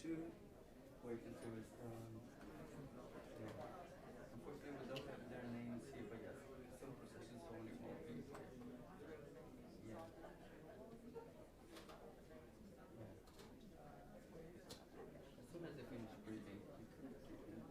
2, where you can see with, yeah. Unfortunately, we don't have their names here, but yes, some procession, so only one piece. Yeah. Yeah. As soon as they finish breathing, you can keep them.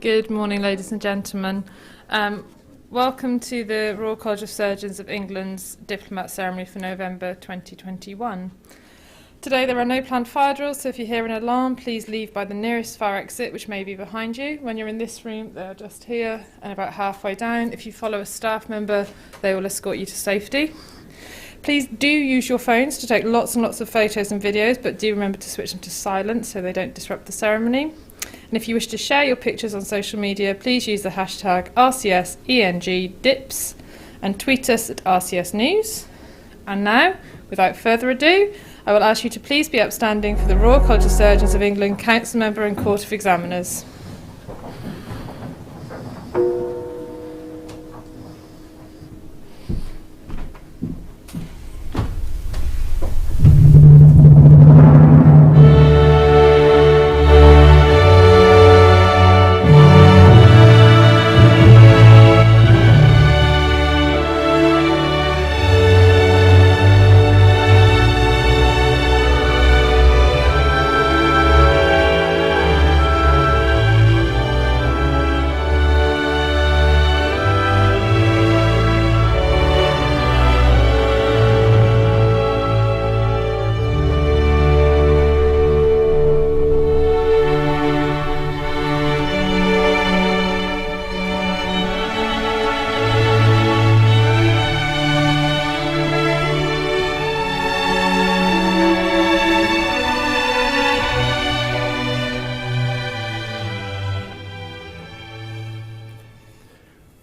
Good morning, ladies and gentlemen. Welcome to the Royal College of Surgeons of England's Diplomate Ceremony for November 2021. Today there are no planned fire drills, so if you hear an alarm, please leave by the nearest fire exit, which may be behind you. When you're in this room, they're just here and about halfway down. If you follow a staff member, they will escort you to safety. Please do use your phones to take lots and lots of photos and videos, but do remember to switch them to silent so they don't disrupt the ceremony. And if you wish to share your pictures on social media, please use the hashtag RCSENGDips and tweet us at RCS News. And now, without further ado, I will ask you to please be upstanding for the Royal College of Surgeons of England Council Member and Court of Examiners.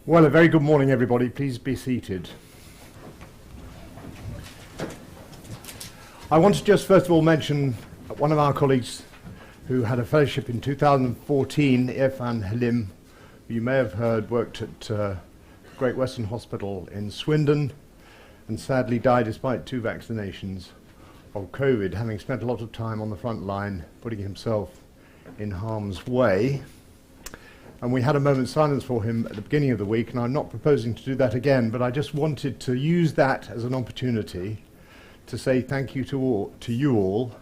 Well, a very good morning, everybody. Please be seated. I want to just first of all mention one of our colleagues who had a fellowship in 2014, Irfan Halim, who you may have heard worked at Great Western Hospital in Swindon and sadly died despite 2 vaccinations of COVID, having spent a lot of time on the front line putting himself in harm's way. And we had a moment's silence for him at the beginning of the week, and I'm not proposing to do that again, but I just wanted to use that as an opportunity to say thank you to you all.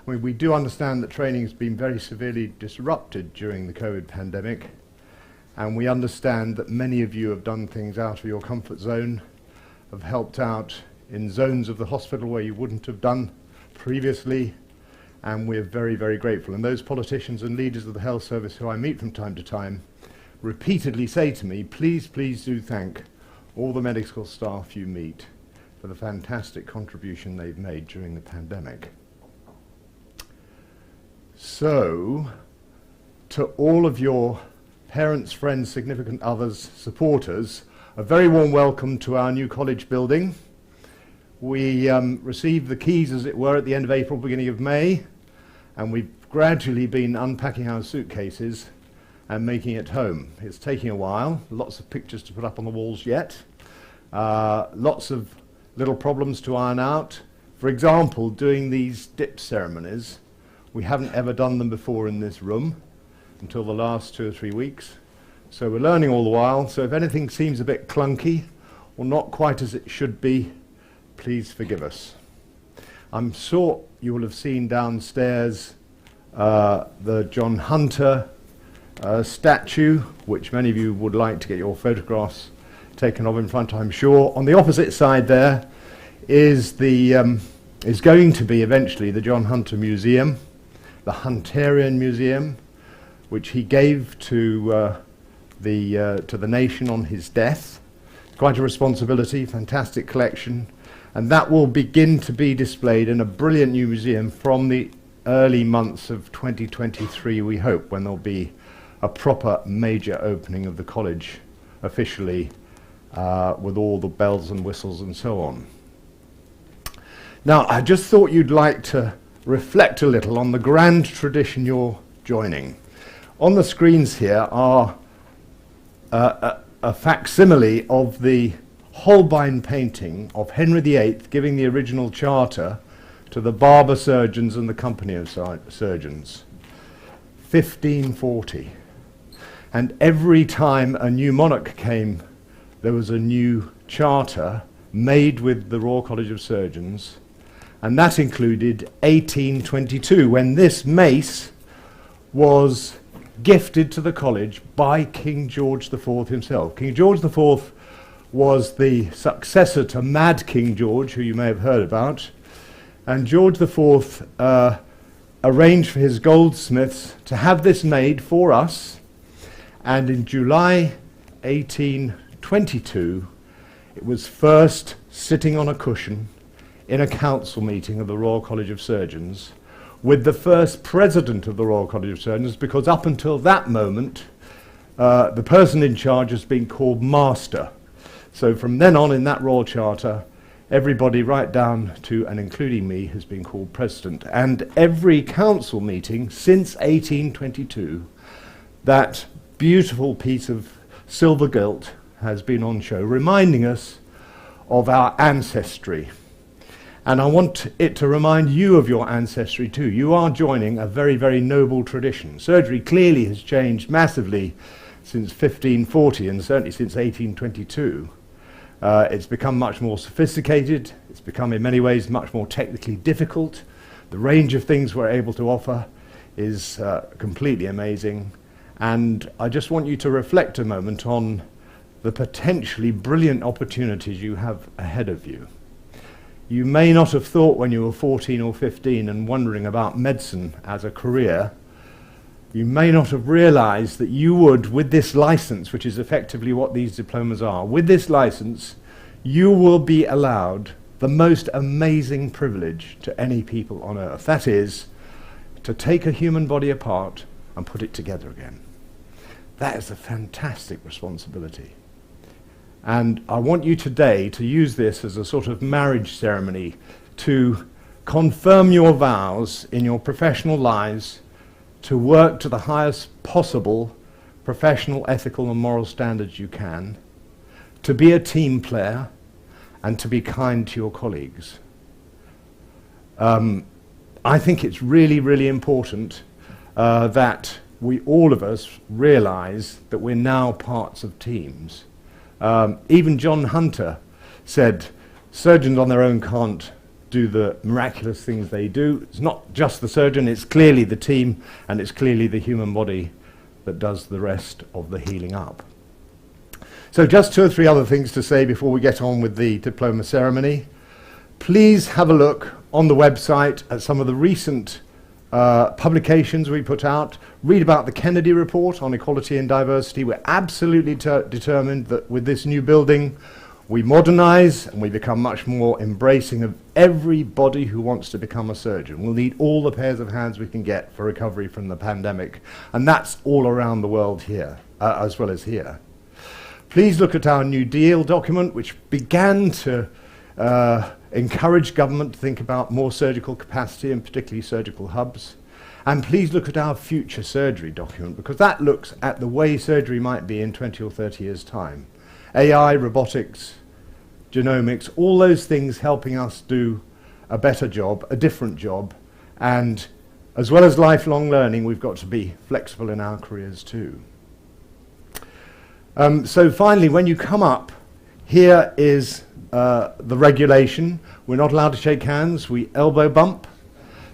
I mean, we do understand that training has been very severely disrupted during the COVID pandemic, and we understand that many of you have done things out of your comfort zone, have helped out in zones of the hospital where you wouldn't have done previously, and we're very, very grateful. And those politicians and leaders of the health service who I meet from time to time repeatedly say to me, please, please do thank all the medical staff you meet for the fantastic contribution they've made during the pandemic. So, to all of your parents, friends, significant others, supporters, a very warm welcome to our new college building. We received the keys, as it were, at the end of April, beginning of May, and we've gradually been unpacking our suitcases and making it home. It's taking a while, lots of pictures to put up on the walls yet, lots of little problems to iron out. For example, doing these dip ceremonies, we haven't ever done them before in this room until the last 2 or 3 weeks. So we're learning all the while, so if anything seems a bit clunky or not quite as it should be, please forgive us. I'm sure you will have seen downstairs the John Hunter statue, which many of you would like to get your photographs taken of in front, I'm sure. On the opposite side there is going to be eventually the John Hunter Museum, the Hunterian Museum, which he gave to the nation on his death. Quite a responsibility, fantastic collection. And that will begin to be displayed in a brilliant new museum from the early months of 2023, we hope, when there'll be a proper major opening of the college officially, with all the bells and whistles and so on. Now, I just thought you'd like to reflect a little on the grand tradition you're joining. On the screens here are a facsimile of the Holbein painting of Henry VIII giving the original charter to the barber surgeons and the company of surgeons. 1540. And every time a new monarch came, there was a new charter made with the Royal College of Surgeons, and that included 1822, when this mace was gifted to the college by King George IV himself. King George IV was the successor to Mad King George, who you may have heard about, and George IV arranged for his goldsmiths to have this made for us, and in July 1822 it was first sitting on a cushion in a council meeting of the Royal College of Surgeons with the first president of the Royal College of Surgeons, because up until that moment the person in charge has been called Master. So from then on in that Royal Charter, everybody right down to and including me has been called President. And every council meeting since 1822, that beautiful piece of silver gilt has been on show, reminding us of our ancestry. And I want it to remind you of your ancestry too. You are joining a very, very noble tradition. Surgery clearly has changed massively since 1540 and certainly since 1822. It's become much more sophisticated. It's become in many ways much more technically difficult. The range of things we're able to offer is completely amazing. And I just want you to reflect a moment on the potentially brilliant opportunities you have ahead of you. You may not have thought when you were 14 or 15 and wondering about medicine as a career, you may not have realized that you would, with this license, which is effectively what these diplomas are, with this license, you will be allowed the most amazing privilege to any people on earth. That is, to take a human body apart and put it together again. That is a fantastic responsibility. And I want you today to use this as a sort of marriage ceremony to confirm your vows in your professional lives to work to the highest possible professional, ethical and moral standards you can, to be a team player and to be kind to your colleagues. I think it's really, really important that we, all of us, realize that we're now parts of teams. Even John Hunter said, surgeons on their own can't do the miraculous things they do. It's not just the surgeon, it's clearly the team, and it's clearly the human body that does the rest of the healing up. So just 2 or 3 other things to say before we get on with the diploma ceremony. Please have a look on the website at some of the recent publications we put out. Read about the Kennedy Report on equality and diversity. We're absolutely determined that with this new building, we modernize and we become much more embracing of everybody who wants to become a surgeon. We'll need all the pairs of hands we can get for recovery from the pandemic, and that's all around the world here, as well as here. Please look at our New Deal document, which began to encourage government to think about more surgical capacity and particularly surgical hubs. And please look at our future surgery document, because that looks at the way surgery might be in 20 or 30 years' time. AI, robotics, genomics, all those things helping us do a better job, a different job, and as well as lifelong learning, we've got to be flexible in our careers too. So finally, when you come up, here is the regulation. We're not allowed to shake hands, we elbow bump.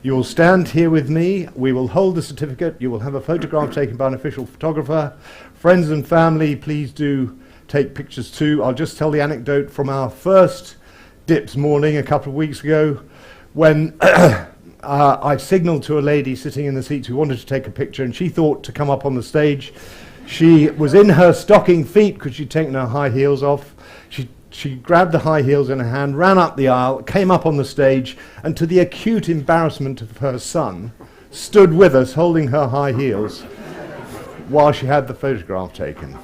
You will stand here with me, we will hold the certificate, you will have a photograph taken by an official photographer. Friends and family, please do take pictures too. I'll just tell the anecdote from our first DIPS morning a couple of weeks ago when I signalled to a lady sitting in the seats who wanted to take a picture, and she thought to come up on the stage. She was in her stocking feet because she'd taken her high heels off. She grabbed the high heels in her hand, ran up the aisle, came up on the stage, and to the acute embarrassment of her son, stood with us holding her high heels while she had the photograph taken.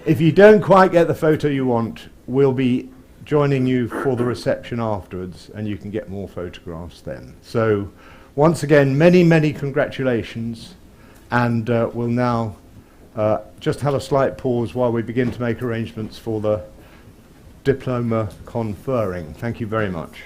If you don't quite get the photo you want, we'll be joining you for the reception afterwards, and you can get more photographs then. So once again, many, many congratulations, and we'll now just have a slight pause while we begin to make arrangements for the diploma conferring. Thank you very much.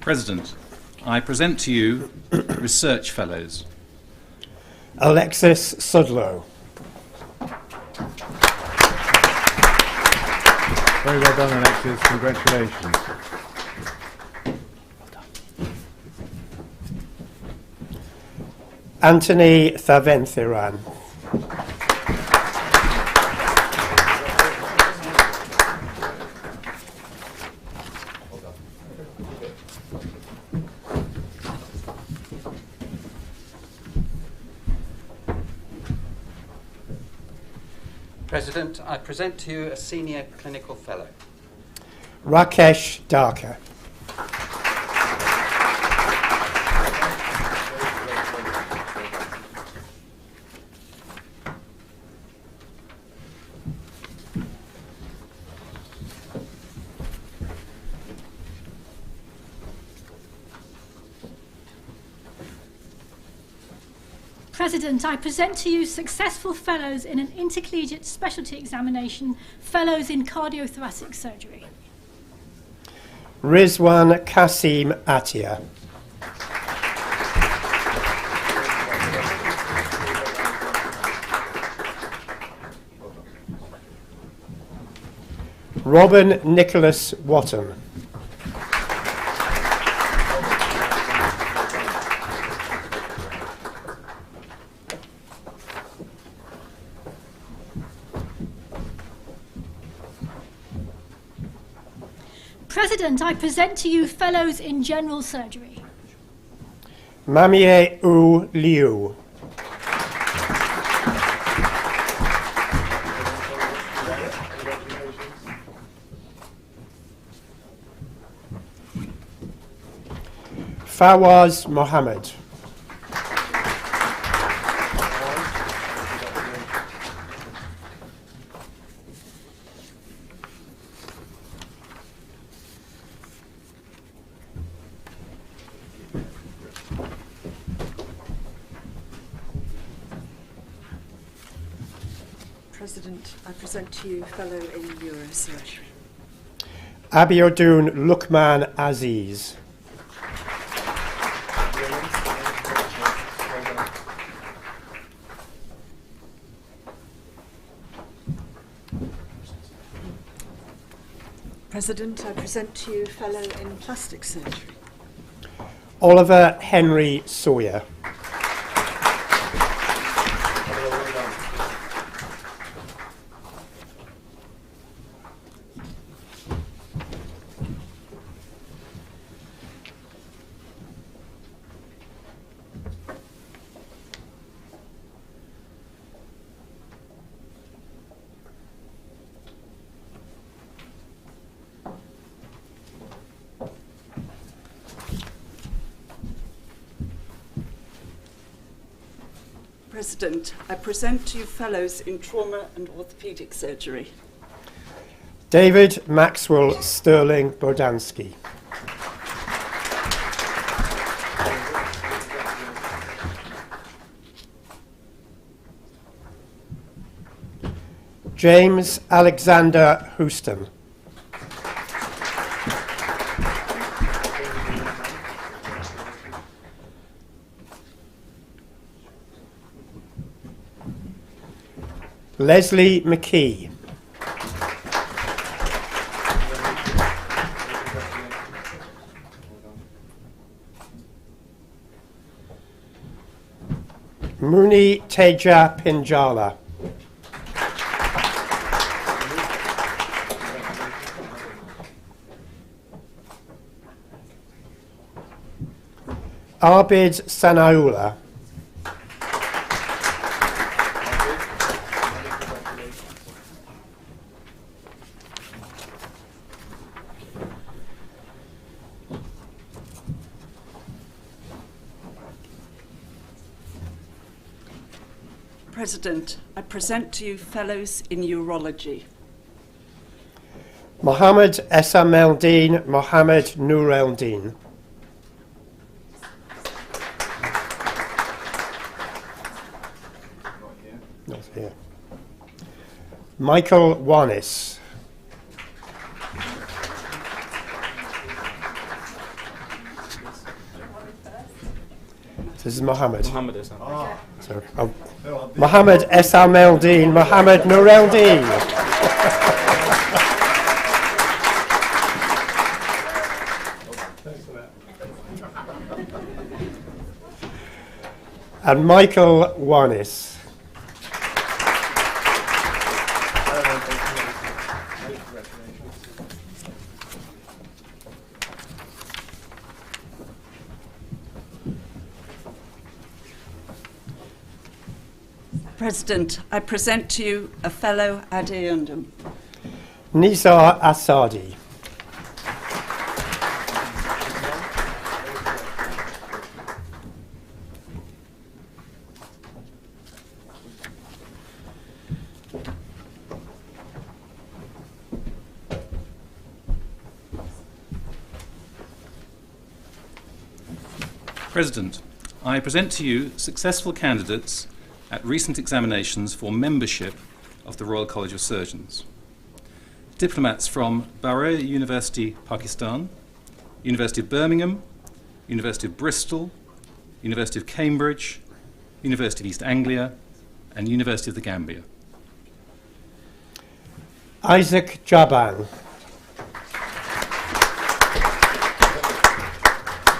President, I present to you Research Fellows. Alexis Sudlow. Very well done, Alexis. Congratulations. Anthony Thaventhiran. President, I present to you a Senior Clinical Fellow. Rakesh Darker. President, I present to you successful fellows in an intercollegiate specialty examination, fellows in cardiothoracic surgery. Rizwan Kasim Atia. Robin Nicholas Watton. President, I present to you fellows in general surgery. Mamie U Liu. Fawaz Mohammed. President, I present to you fellow in neurosurgery. Abiodun Lukman Aziz. President, I present to you fellow in plastic surgery. Oliver Henry Sawyer. President, I present to you fellows in trauma and orthopaedic surgery. David Maxwell Sterling Bodansky. James Alexander Houston. Leslie McKee. Muni Teja Pinjala. Arbid Sanaula. President, I present to you fellows in urology. Mohammed Esameldeen Mohammed Nureldeen. Not here. Michael Wanis. This is Mohammed. Mohammed is on. Sorry. Oh. Mohammed Esameldeen Mohammed Nureldeen. And Michael Wanis. President, I present to you a fellow ad eundem. Nizar Asadi. President, I present to you successful candidates at recent examinations for membership of the Royal College of Surgeons. Diplomats from Bahrain University, Pakistan, University of Birmingham, University of Bristol, University of Cambridge, University of East Anglia, and University of the Gambia. Isaac Jaban.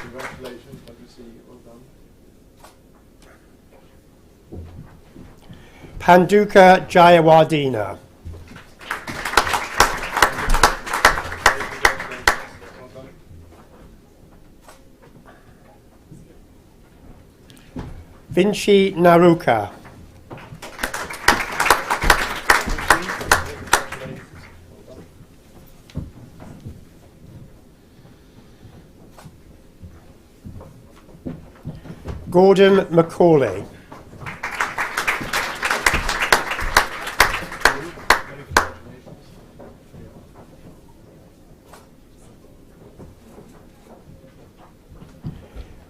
Congratulations, let me see, well done. Panduka Jayawardena. Vinci Naruka. Gordon Macaulay.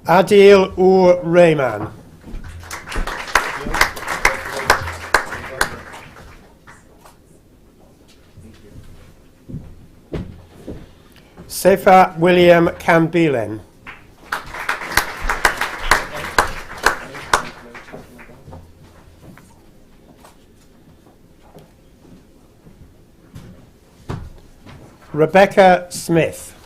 Adil Ur Rahman. Sefa William Cambilin. Rebecca Smith.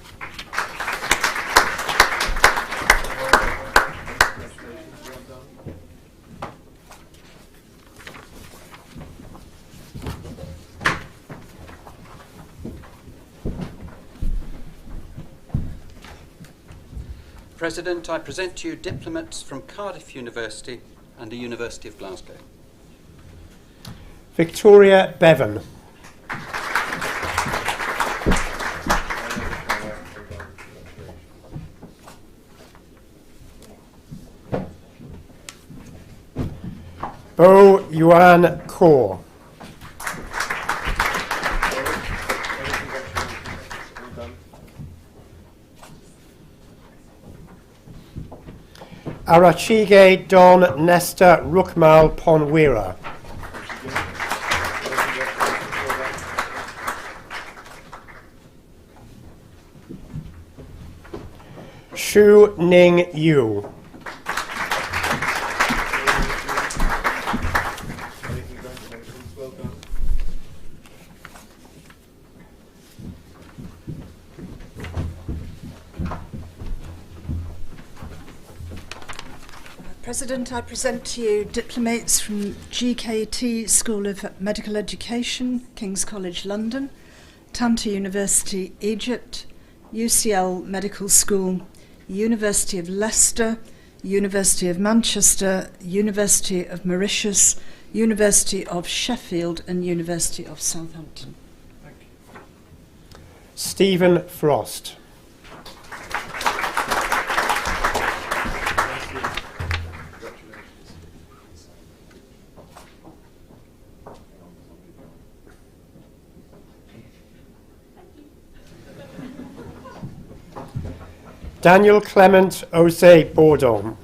President, I present to you diplomates from Cardiff University and the University of Glasgow. Victoria Bevan. Bo Yuan Kaur. Arachige Don Nesta Rukmal Ponwira. Shu Ning Yu. President, I present to you diplomates from GKT School of Medical Education, King's College London, Tanta University, Egypt, UCL Medical School, University of Leicester, University of Manchester, University of Mauritius, University of Sheffield and University of Southampton. Thank you. Stephen Frost. Daniel Clement Ose Bourdon.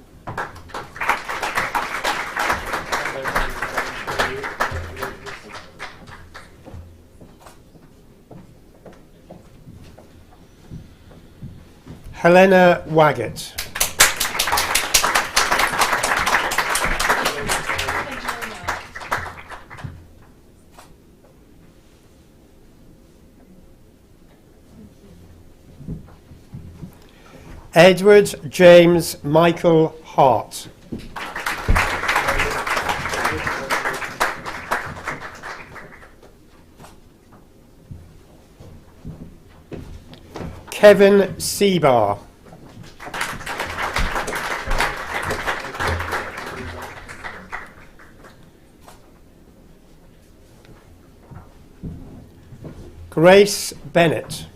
Helena Waggett. Edward James Michael Hart. Kevin Seabar. Grace Bennett.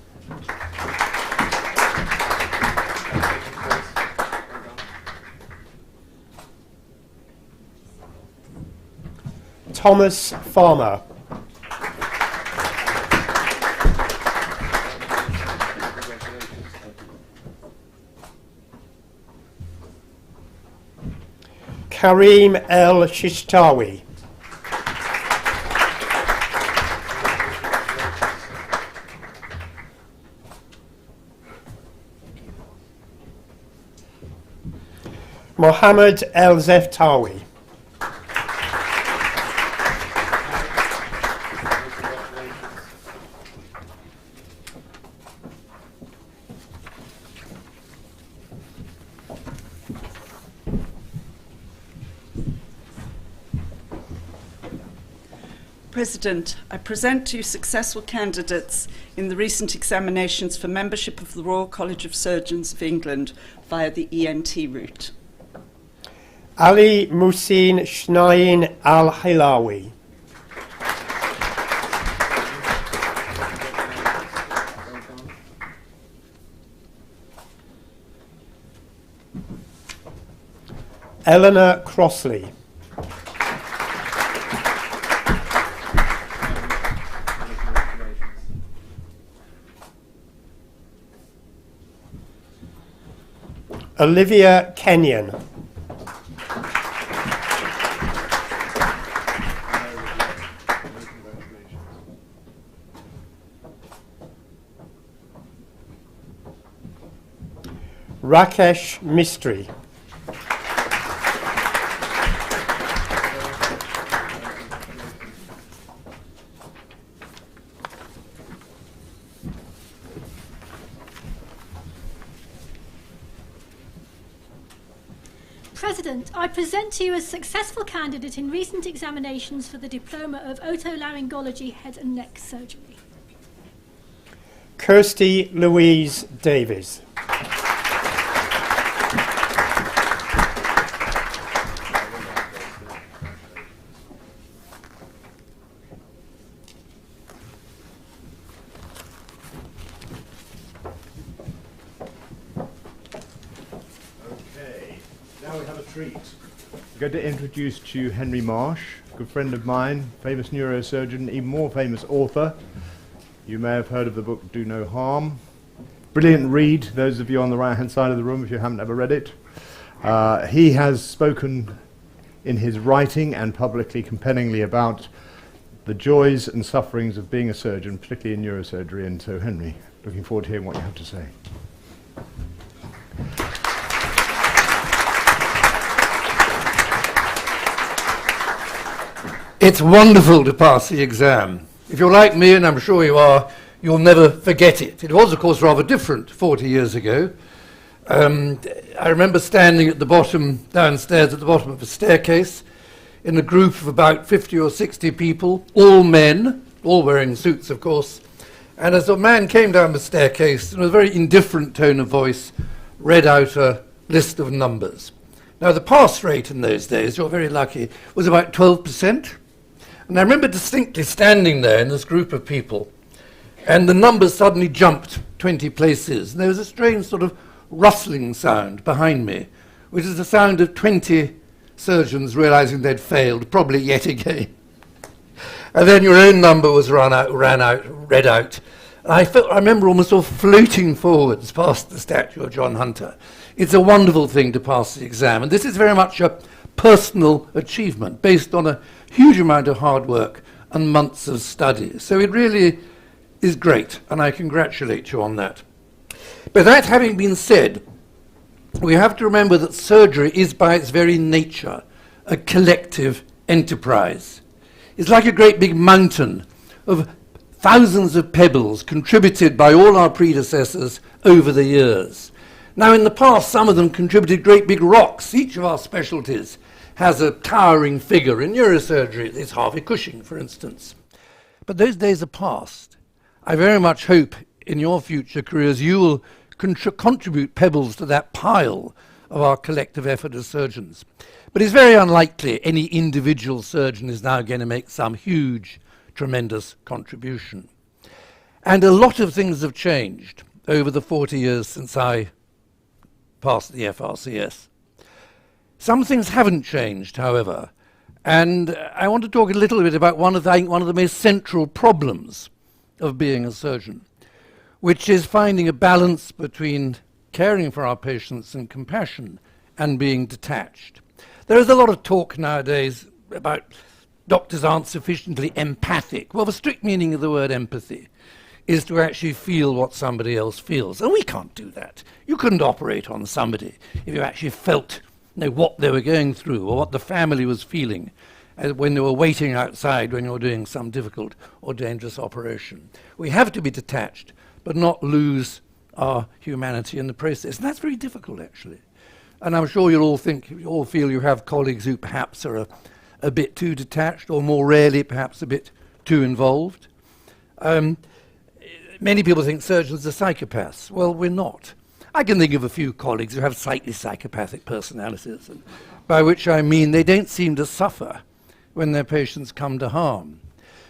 Thomas Farmer. Karim El Shishtawi. Mohammed El Zeftawi. President, I present to you successful candidates in the recent examinations for membership of the Royal College of Surgeons of England via the ENT route. Ali Musin Shnayin Al-Hilawi. Eleanor Crossley. Olivia Kenyon. Rakesh Mistry. President, I present to you a successful candidate in recent examinations for the Diploma of Otolaryngology Head and Neck Surgery. Kirsty Louise Davies. Now we have a treat. I'm going to introduce to you Henry Marsh, a good friend of mine, famous neurosurgeon, even more famous author. You may have heard of the book Do No Harm. Brilliant read, those of you on the right-hand side of the room if you haven't ever read it. He has spoken in his writing and publicly compellingly about the joys and sufferings of being a surgeon, particularly in neurosurgery, and so Henry, looking forward to hearing what you have to say. It's wonderful to pass the exam. If you're like me, and I'm sure you are, you'll never forget it. It was, of course, rather different 40 years ago. I remember standing at the bottom, downstairs at the bottom of a staircase, in a group of about 50 or 60 people, all men, all wearing suits, of course. And as a man came down the staircase, in a very indifferent tone of voice, read out a list of numbers. Now, the pass rate in those days, you're very lucky, was about 12%. And I remember distinctly standing there in this group of people, and the numbers suddenly jumped 20 places. And there was a strange sort of rustling sound behind me, which is the sound of 20 surgeons realizing they'd failed, probably yet again. And then your own number was read out. And I remember almost sort of floating forwards past the statue of John Hunter. It's a wonderful thing to pass the exam, and this is very much a personal achievement based on a huge amount of hard work and months of study. So it really is great, and I congratulate you on that. But that having been said, we have to remember that surgery is by its very nature a collective enterprise. It's like a great big mountain of thousands of pebbles contributed by all our predecessors over the years. Now, in the past, some of them contributed great big rocks. Each of our specialties has a towering figure. In neurosurgery, it's Harvey Cushing, for instance. But those days are past. I very much hope in your future careers you will contribute pebbles to that pile of our collective effort as surgeons. But it's very unlikely any individual surgeon is now going to make some huge, tremendous contribution. And a lot of things have changed over the 40 years since I passed the FRCS. Some things haven't changed, however, and I want to talk a little bit about one of the most central problems of being a surgeon, which is finding a balance between caring for our patients and compassion and being detached. There is a lot of talk nowadays about doctors aren't sufficiently empathic. Well, the strict meaning of the word empathy is to actually feel what somebody else feels. And we can't do that. You couldn't operate on somebody if you actually felt what they were going through or what the family was feeling when they were waiting outside when you're doing some difficult or dangerous operation. We have to be detached, but not lose our humanity in the process. And that's very difficult, actually. And I'm sure you all feel you have colleagues who perhaps are a bit too detached, or more rarely perhaps a bit too involved. Many people think surgeons are psychopaths. Well, we're not. I can think of a few colleagues who have slightly psychopathic personalities, and by which I mean they don't seem to suffer when their patients come to harm.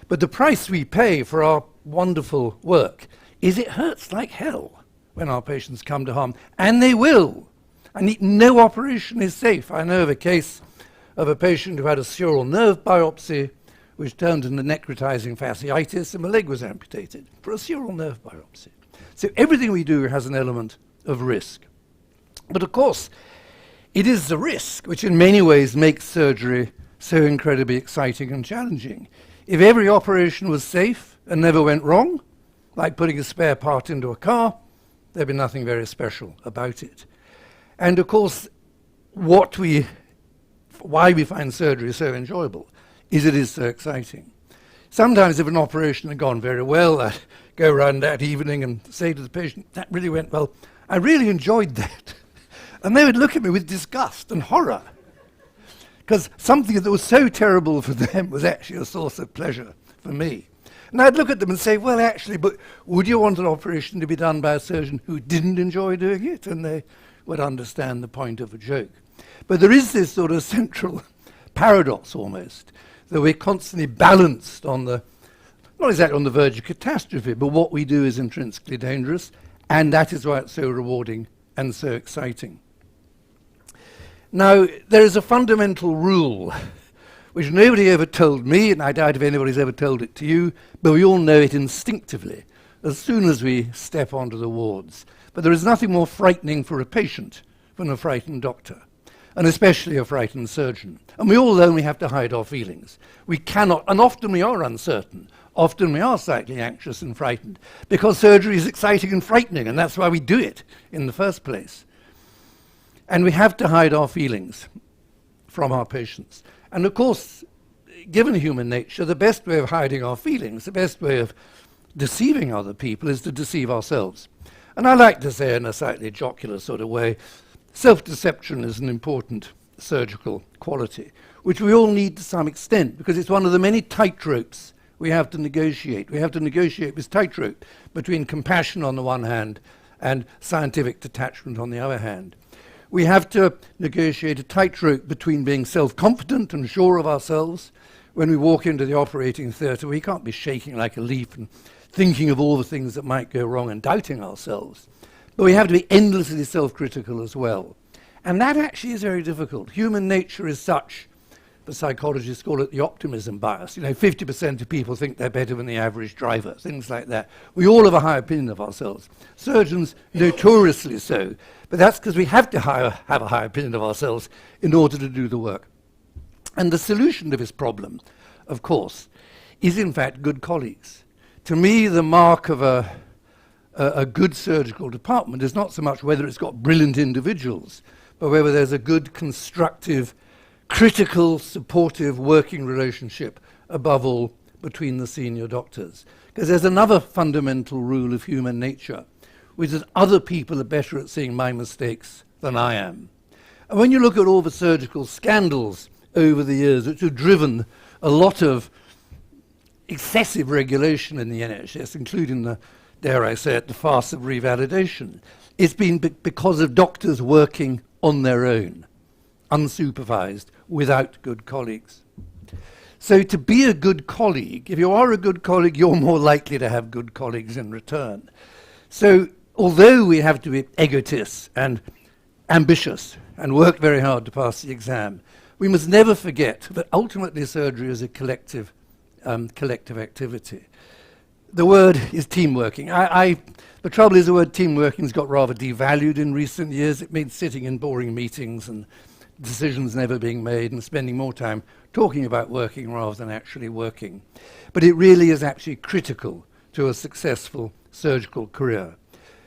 But the price we pay for our wonderful work is it hurts like hell when our patients come to harm, and they will. And no operation is safe. I know of a case of a patient who had a sural nerve biopsy which turned into necrotizing fasciitis, and the leg was amputated for a sural nerve biopsy. So everything we do has an element of risk. But of course, it is the risk which in many ways makes surgery so incredibly exciting and challenging. If every operation was safe and never went wrong, like putting a spare part into a car, there'd be nothing very special about it. And of course, why we find surgery so enjoyable is it is so exciting. Sometimes if an operation had gone very well, I'd go around that evening and say to the patient, that really went well. I really enjoyed that. And they would look at me with disgust and horror, because something that was so terrible for them was actually a source of pleasure for me. And I'd look at them and say, well, actually, but would you want an operation to be done by a surgeon who didn't enjoy doing it? And they would understand the point of a joke. But there is this sort of central paradox almost, that we're constantly balanced on not exactly on the verge of catastrophe, but what we do is intrinsically dangerous, and that is why it's so rewarding and so exciting. Now, there is a fundamental rule which nobody ever told me, and I doubt if anybody's ever told it to you, but we all know it instinctively as soon as we step onto the wards. But there is nothing more frightening for a patient than a frightened doctor, and especially a frightened surgeon. And we all learn we have to hide our feelings. We cannot, and often we are uncertain. Often we are slightly anxious and frightened, because surgery is exciting and frightening, and that's why we do it in the first place. And we have to hide our feelings from our patients. And of course, given human nature, the best way of hiding our feelings, the best way of deceiving other people is to deceive ourselves. And I like to say in a slightly jocular sort of way, self-deception is an important surgical quality, which we all need to some extent, because it's one of the many tightropes we have to negotiate. We have to negotiate this tightrope between compassion on the one hand and scientific detachment on the other hand. We have to negotiate a tightrope between being self-confident and sure of ourselves. When we walk into the operating theatre, we can't be shaking like a leaf and thinking of all the things that might go wrong and doubting ourselves. But we have to be endlessly self-critical as well. And that actually is very difficult. Human nature is such, the psychologists call it the optimism bias. 50% of people think they're better than the average driver, things like that. We all have a high opinion of ourselves. Surgeons, notoriously so. But that's because we have to have a high opinion of ourselves in order to do the work. And the solution to this problem, of course, is in fact good colleagues. To me, the mark of a good surgical department is not so much whether it's got brilliant individuals, but whether there's a good, constructive, critical, supportive working relationship, above all, between the senior doctors. Because there's another fundamental rule of human nature, which is other people are better at seeing my mistakes than I am. And when you look at all the surgical scandals over the years, which have driven a lot of excessive regulation in the NHS, including the, dare I say it, the farce of revalidation, it's been because of doctors working on their own, unsupervised, without good colleagues. So to be a good colleague, if you are a good colleague, you're more likely to have good colleagues in return. So although we have to be egotists and ambitious and work very hard to pass the exam, we must never forget that ultimately surgery is a collective activity. The word is teamworking. The trouble is the word teamworking has got rather devalued in recent years. It means sitting in boring meetings and decisions never being made and spending more time talking about working rather than actually working. But it really is actually critical to a successful surgical career.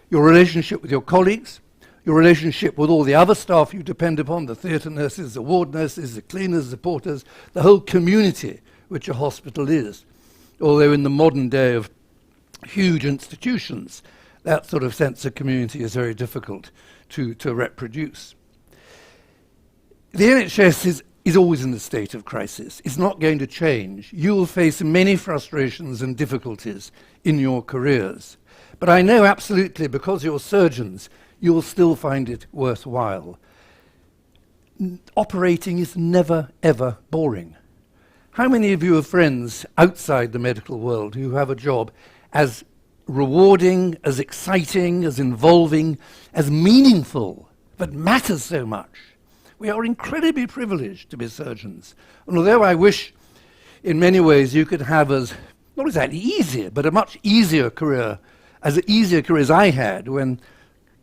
Your relationship with your colleagues, your relationship with all the other staff you depend upon, the theatre nurses, the ward nurses, the cleaners, the porters, the whole community which a hospital is. Although in the modern day of huge institutions, that sort of sense of community is very difficult to reproduce. The NHS is always in a state of crisis. It's not going to change. You will face many frustrations and difficulties in your careers. But I know absolutely, because you're surgeons, you will still find it worthwhile. Operating is never, ever boring. How many of you have friends outside the medical world who have a job as rewarding, as exciting, as involving, as meaningful, that matters so much? We are incredibly privileged to be surgeons. And although I wish in many ways you could have as, not exactly easier, but a much easier career, as easier career as I had when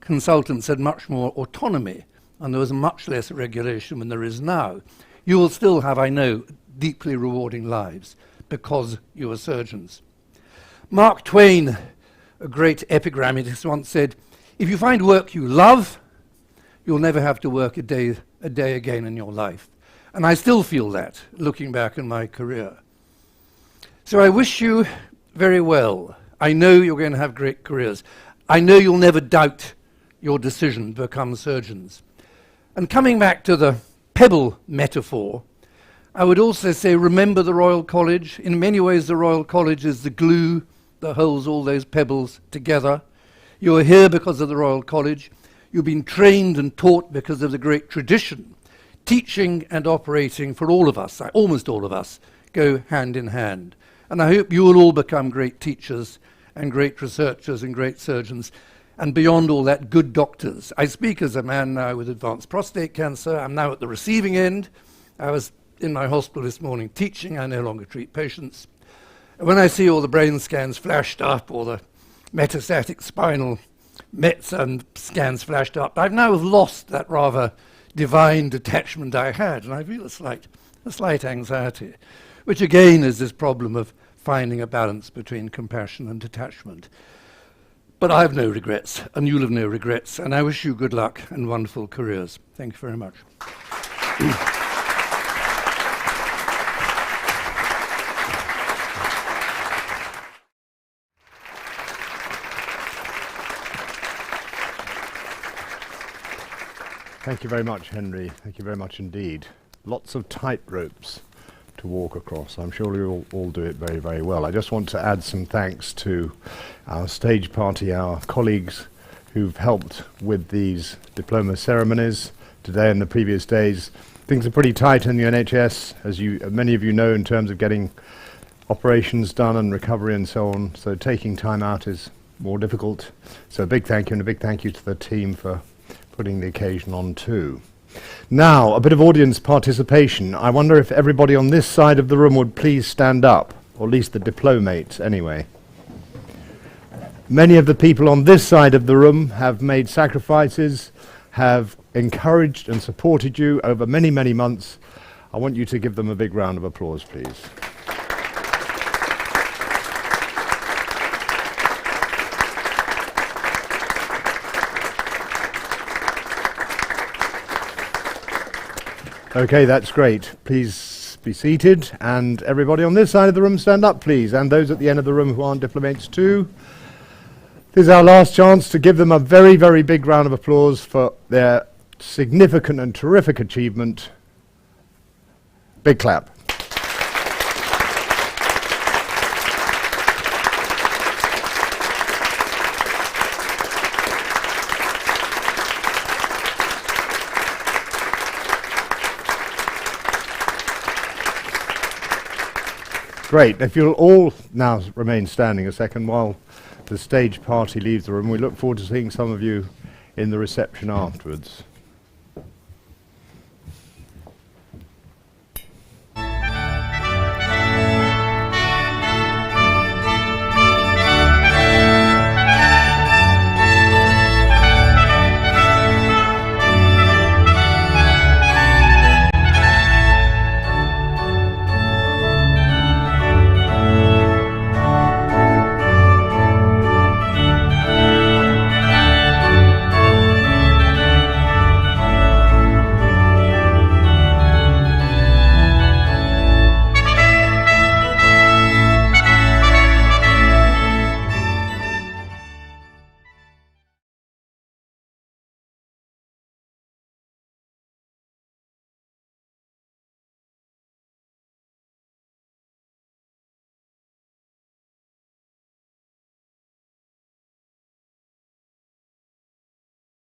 consultants had much more autonomy and there was much less regulation than there is now, you will still have, I know, deeply rewarding lives because you are surgeons. Mark Twain, a great epigrammatist, once said, if you find work you love, you'll never have to work a day again in your life. And I still feel that, looking back on my career. So I wish you very well. I know you're going to have great careers. I know you'll never doubt your decision to become surgeons. And coming back to the pebble metaphor, I would also say remember the Royal College. In many ways the Royal College is the glue that holds all those pebbles together. You are here because of the Royal College. You've been trained and taught because of the great tradition. Teaching and operating for all of us, almost all of us, go hand in hand. And I hope you will all become great teachers and great researchers and great surgeons, and beyond all that, good doctors. I speak as a man now with advanced prostate cancer. I'm now at the receiving end. I was in my hospital this morning teaching. I no longer treat patients. And when I see all the brain scans flashed up, or the metastatic spinal METs and scans flashed up, I've now lost that rather divine detachment I had, and I feel a slight anxiety, which again is this problem of finding a balance between compassion and detachment. But I have no regrets, and you'll have no regrets, and I wish you good luck and wonderful careers. Thank you very much. Thank you very much, Henry. Thank you very much indeed. Lots of tightropes to walk across. I'm sure you'll all do it very, very well. I just want to add some thanks to our stage party, our colleagues who've helped with these diploma ceremonies today and the previous days. Things are pretty tight in the NHS, as many of you know, in terms of getting operations done and recovery and so on. So taking time out is more difficult. So a big thank you, and a big thank you to the team for putting the occasion on too. Now, a bit of audience participation. I wonder if everybody on this side of the room would please stand up, or at least the diplomates anyway. Many of the people on this side of the room have made sacrifices, have encouraged and supported you over many, many months. I want you to give them a big round of applause, please. Okay, that's great. Please be seated, and everybody on this side of the room stand up, please, and those at the end of the room who aren't diplomates too. This is our last chance to give them a very, very big round of applause for their significant and terrific achievement. Big clap. Great. If you'll all now remain standing a second while the stage party leaves the room, we look forward to seeing some of you in the reception afterwards.